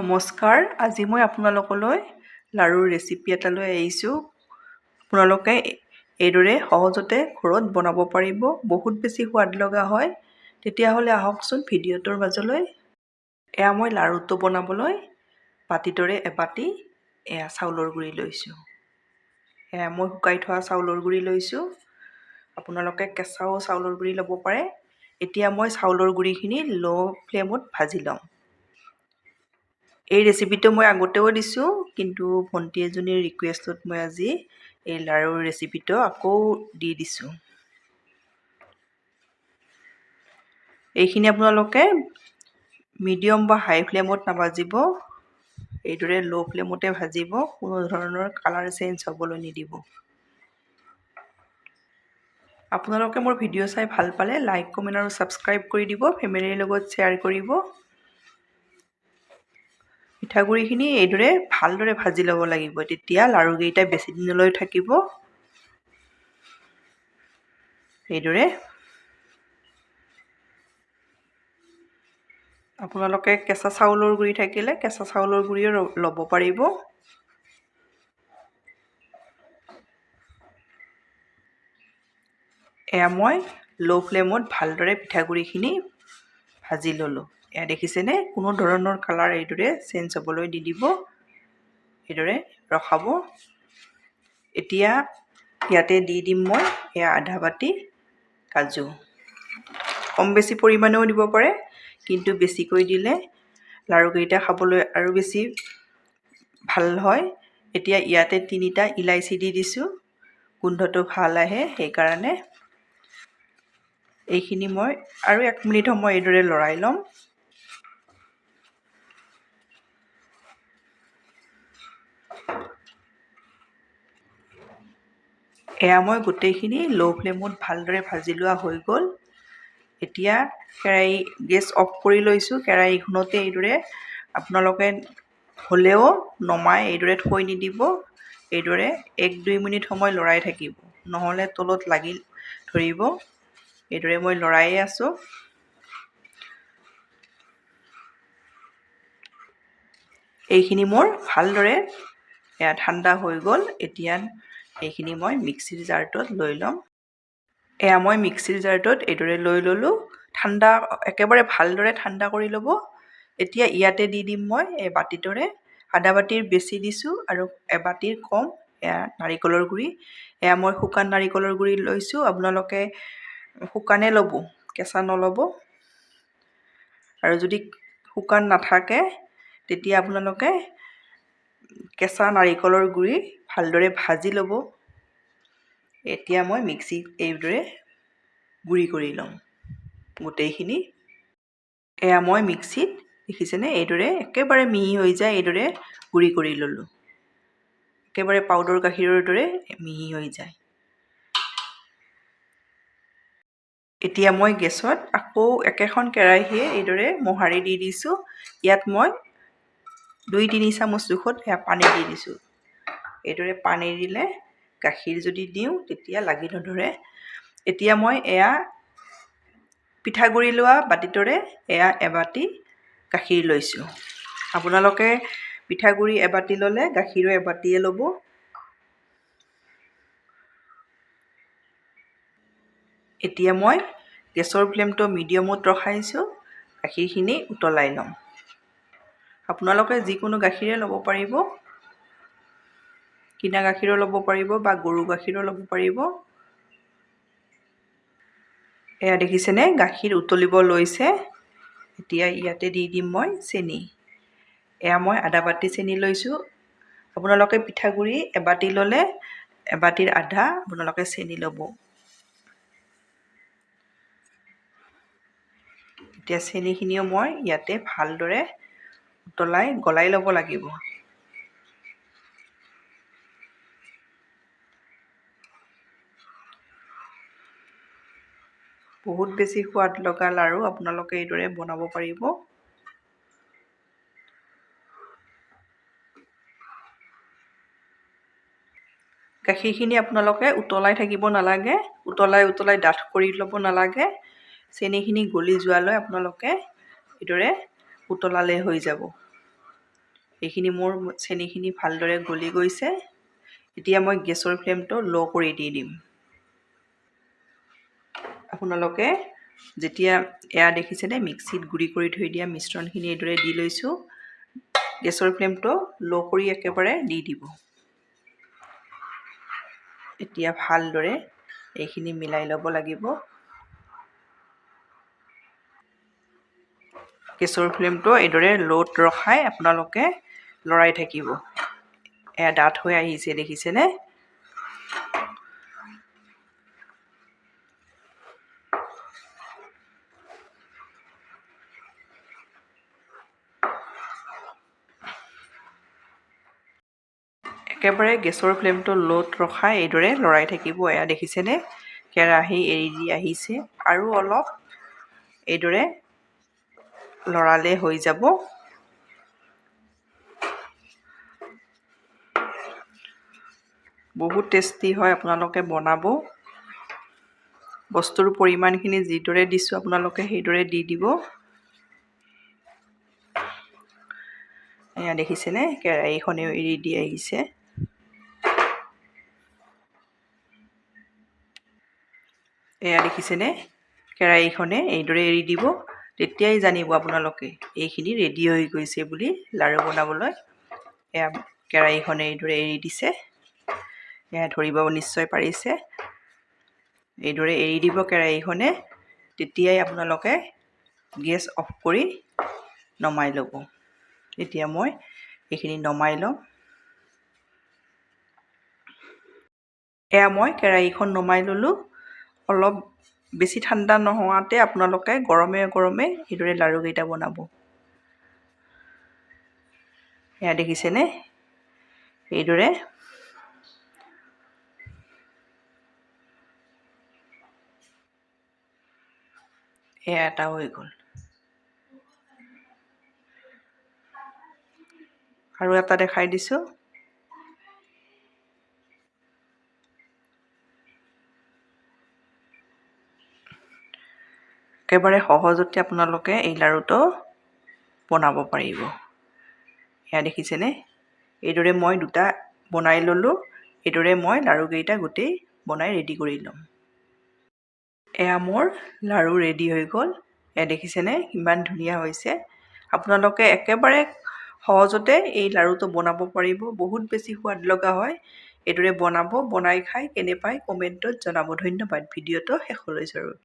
নমস্কাৰ, আজি মই আপোনালোকলৈ লাড়ুৰ ৰেচিপি এটা লৈ আহিছোঁ। আপোনালোকে এইদৰে সহজতে ঘৰত বনাব পাৰিব, বহুত বেছি সোৱাদ লগা হয়। তেতিয়াহ'লে আহকচোন ভিডিঅ'টোৰ মাজলৈ। এয়া মই লাড়ুটো বনাবলৈ বাতিৰ দৰে এবাতি চাউলৰ গুড়ি লৈছোঁ। এয়া মই শুকাই থোৱা চাউলৰ গুড়ি লৈছোঁ। আপোনালোকে কেঁচাও চাউলৰ গুড়ি ল'ব পাৰে। এতিয়া মই চাউলৰ গুড়িখিনি ল' ফ্লেমত ভাজি ল'ম। এই ৰেচিপিটো মই আগতেও দিছোঁ, কিন্তু ভণ্টি এজনীৰ ৰিকুৱেষ্টত মই আজি এই লাড়ুৰ ৰেচিপিটো আকৌ দি দিছোঁ। এইখিনি আপোনালোকে মিডিয়াম বা হাই ফ্লেমত নাভাজিব, এইদৰে ল' ফ্লেমতে ভাজিব, কোনো ধৰণৰ কালাৰ চেঞ্জ হ'বলৈ নিদিব। আপোনালোকে মোৰ ভিডিঅ' চাই ভাল পালে লাইক, কমেণ্ট আৰু ছাবস্ক্ৰাইব কৰি দিব, ফেমিলিৰ লগত শ্বেয়াৰ কৰিব। পিঠাগুড়িখিনি এইদৰে ভালদৰে ভাজি ল'ব লাগিব, তেতিয়া লাড়ুকেইটা বেছি দিনলৈ থাকিব। এইদৰে আপোনালোকে কেঁচা চাউলৰ গুড়ি থাকিলে কেঁচা চাউলৰ গুড়িও ল'ব পাৰিব। এয়া মই ল' ফ্লেমত ভালদৰে পিঠাগুড়িখিনি ভাজি ল'লোঁ। এয়া দেখিছেনে, কোনো ধৰণৰ কালাৰ এইদৰে চেঞ্জ হ'বলৈ নিদিব, এইদৰে ৰখাব। এতিয়া ইয়াতে দি দিম মই এয়া আধা বাতি কাজু। কম বেছি পৰিমাণেও দিব পাৰে, কিন্তু বেছিকৈ দিলে লাড়ুকেইটা খাবলৈ আৰু বেছি ভাল হয়। এতিয়া ইয়াতে 3টা ইলাইচি দি দিছোঁ, গোন্ধটো ভাল আহে সেইকাৰণে। এইখিনি মই আৰু 1 মিনিট সময় এইদৰে লৰাই ল'ম। এয়া মই গোটেইখিনি ল' ফ্লেমত ভালদৰে ভাজি লোৱা হৈ গ'ল। এতিয়া গেছ অফ কৰি লৈছোঁ। কেৰাহীখনতে এইদৰে আপোনালোকে হ'লেও নমাই এইদৰে থৈ নিদিব, এইদৰে 1-2 মিনিট সময় লৰাই থাকিব, নহ'লে তলত লাগি ধৰিব। এইদৰে মই লৰায়ে আছোঁ। এইখিনি মোৰ ভালদৰে ঠাণ্ডা হৈ গ'ল। এতিয়া এইখিনি মই মিক্সিৰ জাৰটোত লৈ ল'ম। এয়া মই মিক্সিৰ জাৰটোত এইদৰে লৈ ল'লোঁ। ঠাণ্ডা একেবাৰে ভালদৰে ঠাণ্ডা কৰি ল'ব। এতিয়া ইয়াতে দি দিম মই এই বাতিৰ দৰে আধা বাতিৰ বেছি দিছোঁ আৰু এবাতিৰ কম এয়া নাৰিকলৰ গুড়ি। এয়া মই শুকান নাৰিকলৰ গুড়ি লৈছোঁ। আপোনালোকে শুকানে ল'ব, কেঁচা নল'ব। আৰু যদি শুকান নাথাকে তেতিয়া আপোনালোকে কেঁচা নাৰিকলৰ গুড়ি ভালদৰে ভাজি ল'ব। এতিয়া মই মিক্সিত এইদৰে গুড়ি কৰি ল'ম গোটেইখিনি। এয়া মই মিক্সিত দেখিছেনে, এইদৰে একেবাৰে মিহি হৈ যায়, এইদৰে গুড়ি কৰি ল'লোঁ। একেবাৰে পাউডাৰ গাখীৰৰ দৰে মিহি হৈ যায়। এতিয়া মই গেছত আকৌ একেখন কেৰাহীয়ে এইদৰে মোহাৰি দি দিছোঁ। ইয়াত মই 2-3 চামুচ জোখত পানী দি দিছোঁ। এইদৰে পানী দিলে গাখীৰ যদি দিওঁ তেতিয়া লাগি নধৰে। এতিয়া মই এয়া পিঠাগুড়ি লোৱা বাতিৰ দৰে এয়া এবাতি গাখীৰ লৈছোঁ। আপোনালোকে পিঠাগুড়ি এবাতি ল'লে গাখীৰো এবাতিয়ে ল'ব। এতিয়া মই গেছৰ ফ্লেমটো মিডিয়ামত ৰখাইছোঁ। গাখীৰখিনি উতলাই ল'ম। আপোনালোকে যিকোনো গাখীৰে ল'ব পাৰিব, কিনা গাখীৰো ল'ব পাৰিব বা গৰু গাখীৰো ল'ব পাৰিব। এয়া দেখিছেনে, গাখীৰ উতলিব লৈছে। এতিয়া ইয়াতে দি দিম মই চেনি। এয়া মই আধা বাতি চেনি লৈছোঁ। আপোনালোকে পিঠাগুড়ি এবাতি ল'লে এবাতিৰ আধা আপোনালোকে চেনি ল'ব। এতিয়া চেনিখিনিও মই ইয়াতে ভালদৰে গলাই ল'ব লাগিব। বহুত বেছি সোৱাদ লগা লাড়ু আপোনালোকে এইদৰে বনাব পাৰিব। গাখীৰখিনি আপোনালোকে উতলাই থাকিব নালাগে, উতলাই ডাঠ কৰি ল'ব নালাগে। চেনিখিনি গলি যোৱালৈ আপোনালোকে এইদৰে উতলালে হৈ যাব। এইখিনি মোৰ চেনিখিনি ভালদৰে গলি গৈছে। এতিয়া মই গেছৰ ফ্লেমটো ল' কৰি দি দিম। আপোনালোকে যেতিয়া এয়া দেখিছেনে মিক্সিত গুড়ি কৰি থৈ দিয়া মিশ্ৰণখিনি এইদৰে দি লৈছোঁ। গেছৰ ফ্লেমটো ল' কৰি একেবাৰে দি দিব। এতিয়া ভালদৰে এইখিনি মিলাই ল'ব লাগিব। গেছৰ ফ্লেমটো এইদৰে ল'ত ৰখাই আপোনালোকে লৰাই থাকিব। এয়া ডাঠ হৈ আহিছে দেখিছেনে? একেবাৰে গেছৰ ফ্লেমটো ল'ত ৰখাই এইদৰে লৰাই থাকিব। এয়া দেখিছেনে? কেৰাহী এৰি দি আহিছে। আৰু অলপ এইদৰে লৰালে হৈ যাব। বহুত টেষ্টি হয়, আপোনালোকে বনাব। বস্তুৰ পৰিমাণখিনি যিদৰে দিছোঁ আপোনালোকে সেইদৰে দি দিব। এয়া দেখিছেনে? কেৰাহীখনেও এৰি দি আহিছে। এয়া দেখিছেনে? কেৰাহীখনে এইদৰে এৰি দিব। তেতিয়াই জানিব আপোনালোকে এইখিনি ৰেডি হৈ গৈছে বুলি লাড়ু বনাবলৈ। এয়া কেৰাহীখনে এইদৰে এৰি দিছে। এয়া ধৰিব নিশ্চয় পাৰিছে। এইদৰে এৰি দিব কেৰাহীখনে। তেতিয়াই আপোনালোকে গেছ অফ কৰি নমাই ল'ব। এতিয়া মই এইখিনি নমাই ল'ম। এয়া মই কেৰাহীখন নমাই ল'লোঁ। অলপ বেছি ঠাণ্ডা নোহোৱাতে আপোনালোকে গৰমে গৰমে এইদৰে লাড়ুকেইটা বনাব। এয়া দেখিছেনে? এইদৰে এয়া এটা হৈ গ'ল। আৰু এটা দেখাই দিছোঁ। একেবাৰে সহজতে আপোনালোকে এই লাড়ুটো বনাব পাৰিব। এয়া দেখিছেনে? এইদৰে মই দুটা বনাই ল'লোঁ। এইদৰে মই লাড়ুকেইটা গোটেই বনাই ৰেডি কৰি ল'ম। এয়া মোৰ লাড়ু ৰেডি হৈ গ'ল। এয়া দেখিছেনে কিমান ধুনীয়া হৈছে। আপোনালোকে একেবাৰে সহজতে এই লাড়ুটো বনাব পাৰিব। বহুত বেছি সোৱাদ লগা হয়। এইদৰে বনাব, বনাই খাই কেনে পায় কমেণ্টত জনাব। ধন্যবাদ ভিডিঅ'টো শেষলৈ চাব।